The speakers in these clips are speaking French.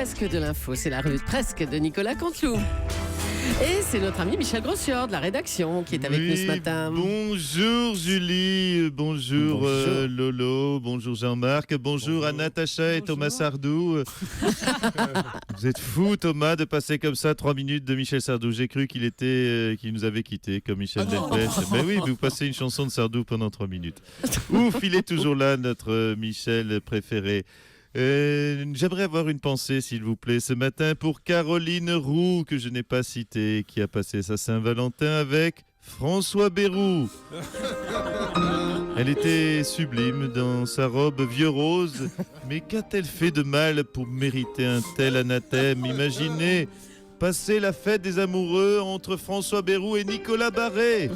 presque de l'info, c'est la revue de presque de Nicolas Canteloup. Et c'est notre ami Michel Grossior de la rédaction qui est avec nous ce matin. Bonjour Julie, bonjour. Lolo, bonjour Jean-Marc, bonjour à Natacha et Thomas Sardou. Vous êtes fou Thomas de passer comme ça 3 minutes de Michel Sardou. J'ai cru qu'il nous avait quittés comme Michel Delpech. Mais oui, vous passez une chanson de Sardou pendant 3 minutes. Ouf, il est toujours là, notre Michel préféré. J'aimerais avoir une pensée, s'il vous plaît, ce matin pour Caroline Roux, que je n'ai pas citée, qui a passé sa Saint-Valentin avec François Bayrou. Elle était sublime dans sa robe vieux rose, mais qu'a-t-elle fait de mal pour mériter un tel anathème? Imaginez passer la fête des amoureux entre François Bayrou et Nicolas Barré.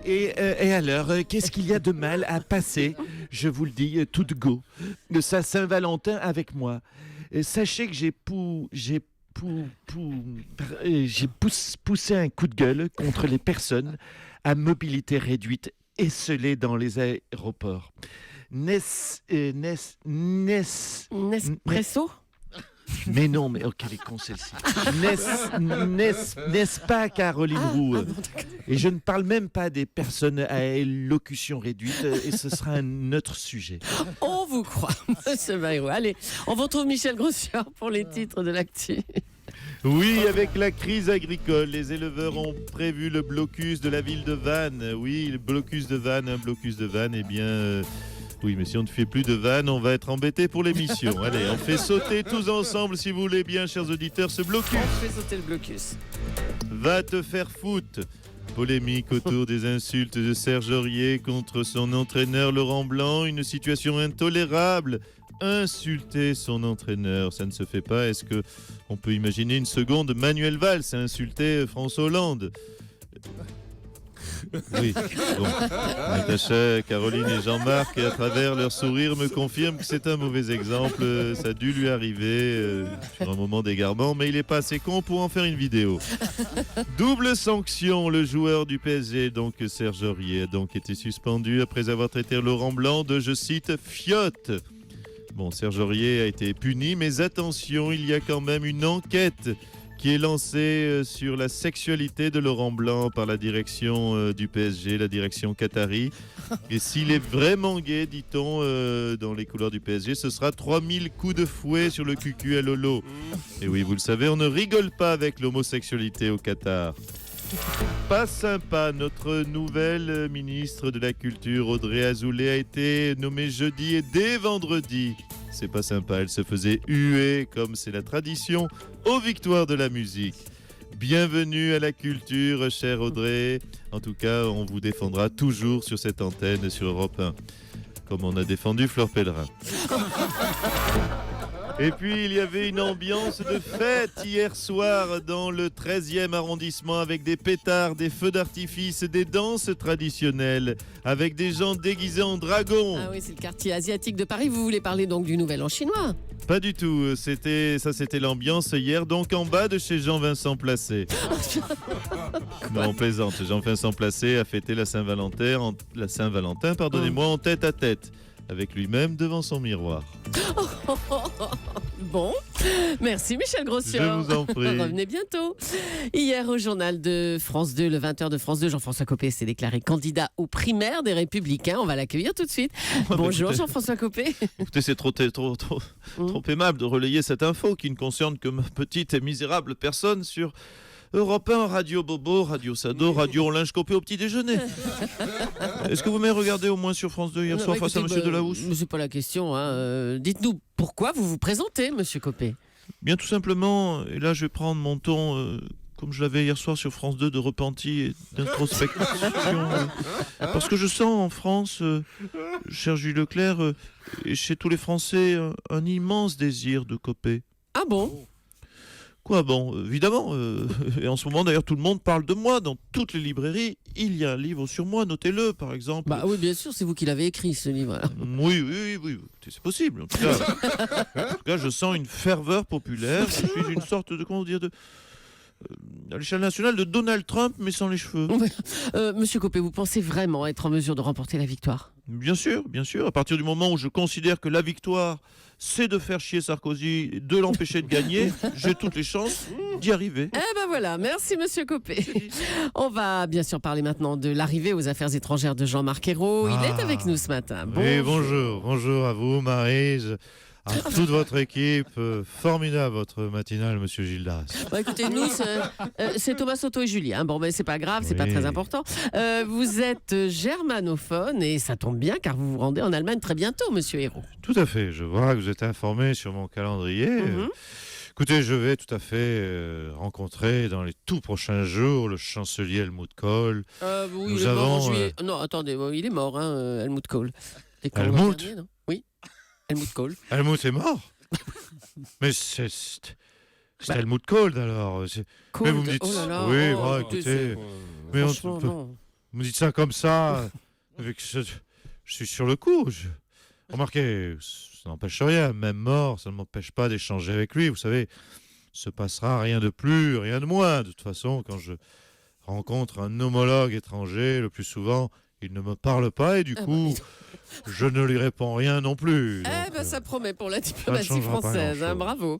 Et alors, qu'est-ce qu'il y a de mal à passer, je vous le dis, tout de go, de sa Saint-Valentin avec moi? Sachez que j'ai poussé un coup de gueule contre les personnes à mobilité réduite esselées dans les aéroports. Nespresso? Mais non, mais quelle est con celle-ci. N'est-ce pas, Caroline Roux? Et je ne parle même pas des personnes à élocution réduite, et ce sera un autre sujet. On vous croit, monsieur Bayrou. Allez, on vous retrouve Michel Grossior pour les titres de l'actu. Oui, avec la crise agricole, les éleveurs ont prévu le blocus de la ville de Vannes. Oui, le blocus de Vannes, eh bien... Oui, mais si on ne fait plus de vannes, on va être embêtés pour l'émission. Allez, on fait sauter tous ensemble, si vous voulez bien, chers auditeurs, ce blocus. On fait sauter le blocus. Va te faire foutre. Polémique autour des insultes de Serge Aurier contre son entraîneur Laurent Blanc. Une situation intolérable. Insulter son entraîneur, ça ne se fait pas. Est-ce qu'on peut imaginer une seconde Manuel Valls insulter François Hollande? Oui, bon. Natacha, Caroline et Jean-Marc, à travers leur sourire, me confirment que c'est un mauvais exemple. Ça a dû lui arriver sur un moment d'égarement, mais il n'est pas assez con pour en faire une vidéo. Double sanction, le joueur du PSG, donc Serge Aurier, a donc été suspendu après avoir traité Laurent Blanc de, je cite, fiotte. Bon, Serge Aurier a été puni, mais attention, il y a quand même une enquête qui est lancé sur la sexualité de Laurent Blanc par la direction du PSG, la direction qatari. Et s'il est vraiment gay, dit-on, dans les couleurs du PSG, ce sera 3000 coups de fouet sur le cucu à Lolo. Et oui, vous le savez, on ne rigole pas avec l'homosexualité au Qatar. Pas sympa, notre nouvelle ministre de la Culture, Audrey Azoulay, a été nommée jeudi et dès vendredi. C'est pas sympa, elle se faisait huer, comme c'est la tradition, aux victoires de la musique. Bienvenue à la culture, chère Audrey. En tout cas, on vous défendra toujours sur cette antenne, sur Europe 1, comme on a défendu Fleur Pellerin. Et puis, il y avait une ambiance de fête hier soir dans le 13e arrondissement avec des pétards, des feux d'artifice, des danses traditionnelles, avec des gens déguisés en dragons. Ah oui, c'est le quartier asiatique de Paris. Vous voulez parler donc du Nouvel An chinois? Pas du tout, c'était l'ambiance hier, donc en bas de chez Jean-Vincent Placé. Non, on plaisante, Jean-Vincent Placé a fêté la Saint-Valentin, en tête à tête, avec lui-même devant son miroir. Bon, merci Michel Grossior. Je vous en prie. Revenez bientôt. Hier au journal de France 2, le 20h de France 2, Jean-François Copé s'est déclaré candidat aux primaires des Républicains. On va l'accueillir tout de suite. Bonjour Jean-François Copé. Écoutez, c'est trop aimable de relayer cette info qui ne concerne que ma petite et misérable personne sur Europe 1, Radio Bobo, Radio Sado, Radio en linge copé au petit déjeuner. Est-ce que vous m'avez regardé au moins sur France 2 hier soir face à Monsieur Delahousse? C'est pas la question. Dites-nous pourquoi vous vous présentez, Monsieur Copé? Bien tout simplement, et là je vais prendre mon ton comme je l'avais hier soir sur France 2 de repenti et d'introspection. Parce que je sens en France, cher Jules Leclerc, et chez tous les Français, un immense désir de Copé. Ah bon? Quoi, bon, évidemment, et en ce moment d'ailleurs tout le monde parle de moi, dans toutes les librairies, il y a un livre sur moi, notez-le par exemple. Bah oui, bien sûr, c'est vous qui l'avez écrit ce livre. Oui, c'est possible. En tout cas, je sens une ferveur populaire, je suis une sorte de, comment dire, à l'échelle nationale de Donald Trump, mais sans les cheveux. Monsieur Copé, vous pensez vraiment être en mesure de remporter la victoire? Bien sûr, bien sûr. À partir du moment où je considère que la victoire, c'est de faire chier Sarkozy, de l'empêcher de gagner, j'ai toutes les chances d'y arriver. Eh ben voilà, merci Monsieur Copé. On va bien sûr parler maintenant de l'arrivée aux affaires étrangères de Jean-Marc Ayrault. Il est avec nous ce matin. Oui, bonjour à vous, Maryse, à toute votre équipe. Formidable votre matinale, Monsieur Gildas. Bon, écoutez, nous, c'est Thomas Soto et Julie. Bon, ben, c'est pas grave, c'est pas très important. Vous êtes germanophone et ça tombe bien car vous vous rendez en Allemagne très bientôt, Monsieur Ayrault. Tout à fait. Je vois que vous êtes informé sur mon calendrier. Écoutez, je vais tout à fait rencontrer dans les tout prochains jours le chancelier Helmut Kohl. Oui, il est mort en juillet. Non, attendez, il est mort, Helmut Kohl. Helmut dernier, non? Oui, Helmut Kohl. Helmut est mort. Mais c'est Helmut Kohl alors. Kohl, mais vous me dites, oh là là, oui, oh, écoutez, mais non. vous me dites ça comme ça. Je suis sur le coup. Remarquez, ça n'empêche rien. Même mort, ça ne m'empêche pas d'échanger avec lui. Vous savez, il se passera rien de plus, rien de moins. De toute façon, quand je rencontre un homologue étranger, le plus souvent, il ne me parle pas et du coup, je ne lui réponds rien non plus. Donc, ça promet pour la diplomatie française. Bravo.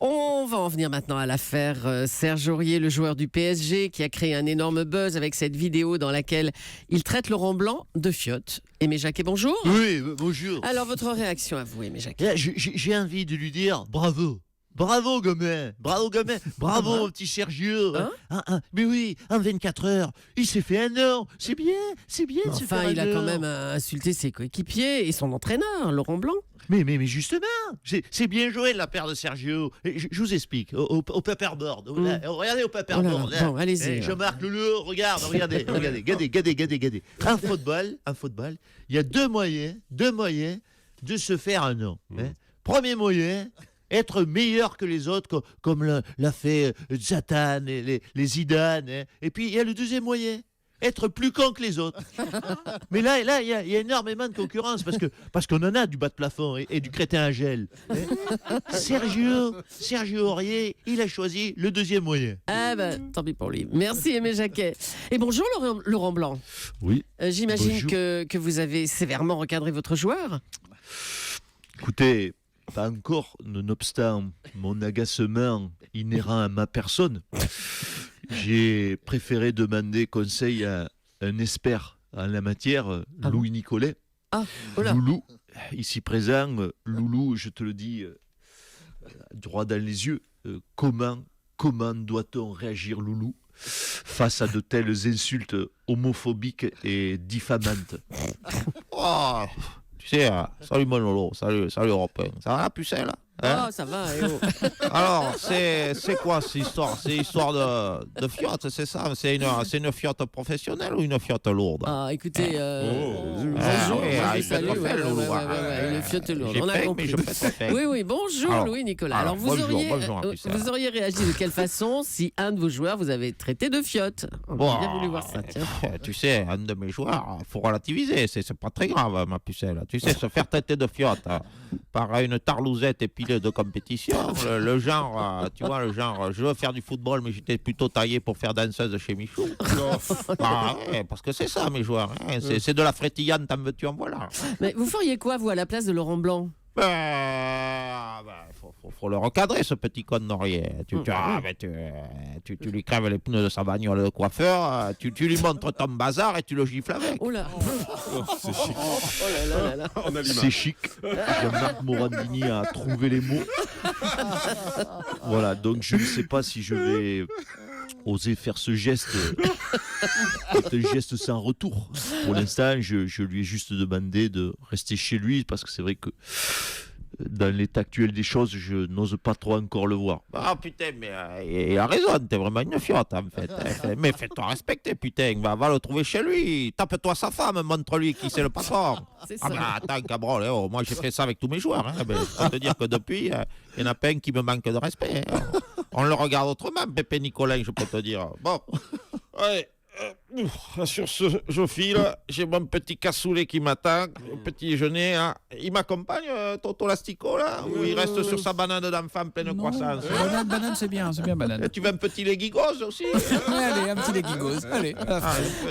On va en venir maintenant à l'affaire Serge Aurier, le joueur du PSG, qui a créé un énorme buzz avec cette vidéo dans laquelle il traite Laurent Blanc de fiotte. Aimé Jacquet, bonjour. Oui, bonjour. Alors, votre réaction à vous, Aimé Jacquet? J'ai envie de lui dire bravo. Bravo, gamin. Bravo, mon petit Sergio. Mais oui, en 24 heures, il s'est fait un an. C'est bien de se faire un an. Il a quand même insulté ses coéquipiers et son entraîneur, Laurent Blanc. Mais justement, c'est bien joué de la paire de Sergio. Je vous explique, au paperboard. Regardez au paperboard. Bon, allez-y. Jean-Marc Loulou, regardez. En football, il y a deux moyens de se faire un nom. Premier moyen, être meilleur que les autres, comme l'a fait Zlatan et les Zidane. Et puis, il y a le deuxième moyen, être plus con que les autres. Mais là, il y a énormément de concurrence parce qu'on en a du bas de plafond et du crétin à gel. Sergio Aurier, il a choisi le deuxième moyen. Tant pis pour lui. Merci Aimé Jacquet. Et bonjour Laurent Blanc. Oui. J'imagine que vous avez sévèrement recadré votre joueur. Écoutez, pas encore, nonobstant mon agacement inhérent à ma personne, j'ai préféré demander conseil à un expert en la matière, Louis Nicolet. Loulou, ici présent, Loulou, je te le dis droit dans les yeux, comment doit-on réagir, Loulou, face à de telles insultes homophobiques et diffamantes? Tu sais, salut Manolo, salut Européen. Ça va la pucelle? Ça va, Alors, c'est quoi cette histoire? C'est histoire de fiotte, c'est ça? C'est une fiotte professionnelle ou une fiotte lourde? Écoutez, bonjour, salut. Une fiotte lourde, on a compris. Oui, bonjour alors, Louis Nicolas. Alors vous auriez réagi de quelle façon si un de vos joueurs vous avait traité de fiotte? On a bien voulu voir ça, tiens. Tu sais, un de mes joueurs, il faut relativiser, c'est pas très grave, ma pucelle. Tu sais, se faire traiter de fiotte par une tarlousette épilée de compétition, le genre, tu vois, je veux faire du football, mais j'étais plutôt taillé pour faire danseuse chez Michou. Parce que c'est ça, mes joueurs. C'est de la frétillante, t'en veux-tu, en voilà. Mais vous feriez quoi, vous, à la place de Laurent Blanc? Faut le recadrer, ce petit con d'Aurier. Tu lui crèves les pneus de sa bagnole de coiffeur, tu lui montres ton bazar et tu le gifles avec. Oh là. C'est chic. C'est chic. Jean-Marc Morandini a trouvé les mots. Voilà, donc je ne sais pas si je vais oser faire ce geste. C'est un geste sans retour. Pour l'instant, je lui ai juste demandé de rester chez lui parce que c'est vrai que dans l'état actuel des choses, je n'ose pas trop encore le voir. Ah putain, mais il a raison, t'es vraiment une fiotte en fait. Mais fais-toi respecter, putain, va le trouver chez lui. Tape-toi sa femme, montre-lui qui c'est le patron. Attends, cabrol, moi j'ai fait ça avec tous mes joueurs. Je peux te dire que depuis, il y en a pas un qui me manque de respect. On le regarde autrement, Pépé Nicolin, je peux te dire. Bon, ouais. Sur ce, je file. J'ai mon petit cassoulet qui m'attend. Au petit déjeuner. Hein. Il m'accompagne, Toto Lastico, là? Ou il reste sur sa banane d'enfant pleine croissance? Banane, c'est bien banane. Et tu veux un petit lait gigose aussi? Allez, un petit lait gigose. Allez.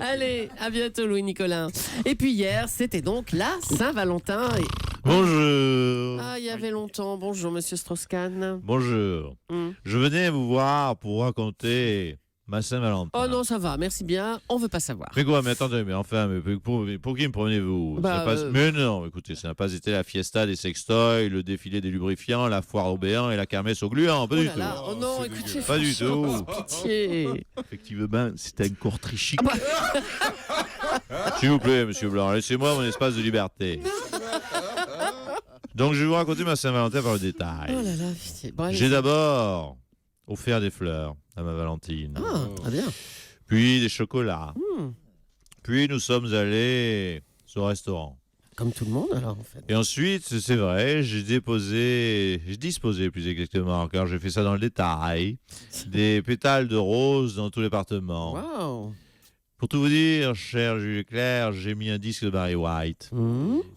Allez, à bientôt Louis-Nicolas. Et puis hier, c'était donc la Saint-Valentin. Bonjour. Ah, il y avait longtemps. Bonjour, monsieur Strauss-Kahn. Bonjour. Je venais vous voir pour raconter ma Saint-Valentin. Oh non, ça va, merci bien. On veut pas savoir. Mais quoi, mais attendez, mais enfin, mais pour qui me prenez-vous? Mais non, écoutez, ça n'a pas été la fiesta des sextoys, le défilé des lubrifiants, la foire au béant et la kermesse au gluant, pas du tout. Oh non, écoutez, pas du tout. Pitié. Effectivement, c'est encore très chic. S'il vous plaît, monsieur Blanc, laissez-moi mon espace de liberté. Donc, je vais vous raconter ma Saint-Valentin par le détail. Oh là là, pitié. Bon, J'ai d'abord offert des fleurs à ma Valentine. Ah, très bien. Puis des chocolats. Puis nous sommes allés au restaurant. Comme tout le monde, alors, en fait. Et ensuite, c'est vrai, j'ai disposé plus exactement, car j'ai fait ça dans le détail, des pétales de rose dans tout l'appartement. Waouh. Pour tout vous dire, cher Jules Claire, j'ai mis un disque de Barry White.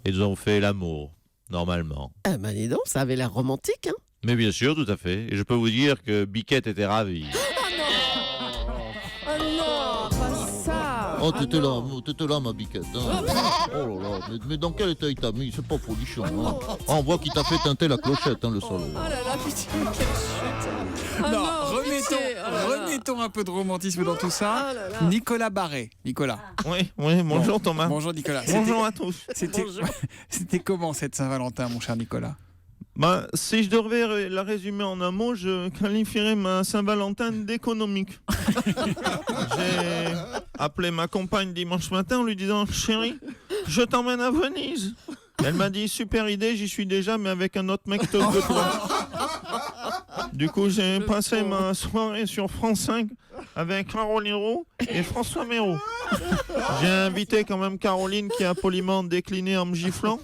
Et nous avons fait l'amour, normalement. Ah ben dis donc, ça avait l'air romantique, hein. Mais bien sûr, tout à fait. Et je peux vous dire que Biquette était ravie. Oh non, pas ça. Oh, t'étais là, ma biquette. Hein. Oh là là, mais dans quel état il t'a mis? C'est pas folichon. Hein. Oh, on voit qu'il t'a fait teinter la clochette, hein, le salaud. Oh là là, pitié, quelle chute. Non, remettons un peu de romantisme dans tout ça. Oh là là. Nicolas Barré. Nicolas. Oui, bonjour Thomas. Bonjour Nicolas. Bonjour à tous. C'était comment cette Saint-Valentin, mon cher Nicolas? Si je devais la résumer en un mot, je qualifierais ma Saint-Valentin d'économique. J'ai appelé ma compagne dimanche matin en lui disant « Chérie, je t'emmène à Venise ». Elle m'a dit « Super idée, j'y suis déjà, mais avec un autre mec que toi ». Du coup, j'ai passé ma soirée sur France 5 avec Caroline Roux et François Méraud. J'ai invité quand même Caroline qui a poliment décliné en me giflant.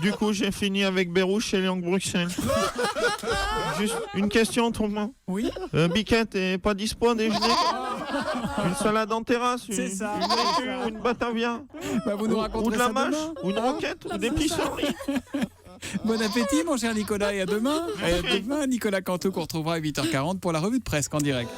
Du coup, j'ai fini avec Bérouche et Léon Bruxelles. Juste une question, Thomas. Oui. Biquette est pas dispo à déjeuner? Une salade en terrasse, une laitue ou une batavia? Vous nous raconterez ou de la ça mâche, demain. ou une roquette, ou des pissenlits. Bon appétit, mon cher Nicolas, et à demain. Et à demain, Nicolas Canteau, qu'on retrouvera à 8h40 pour la revue de presse en direct.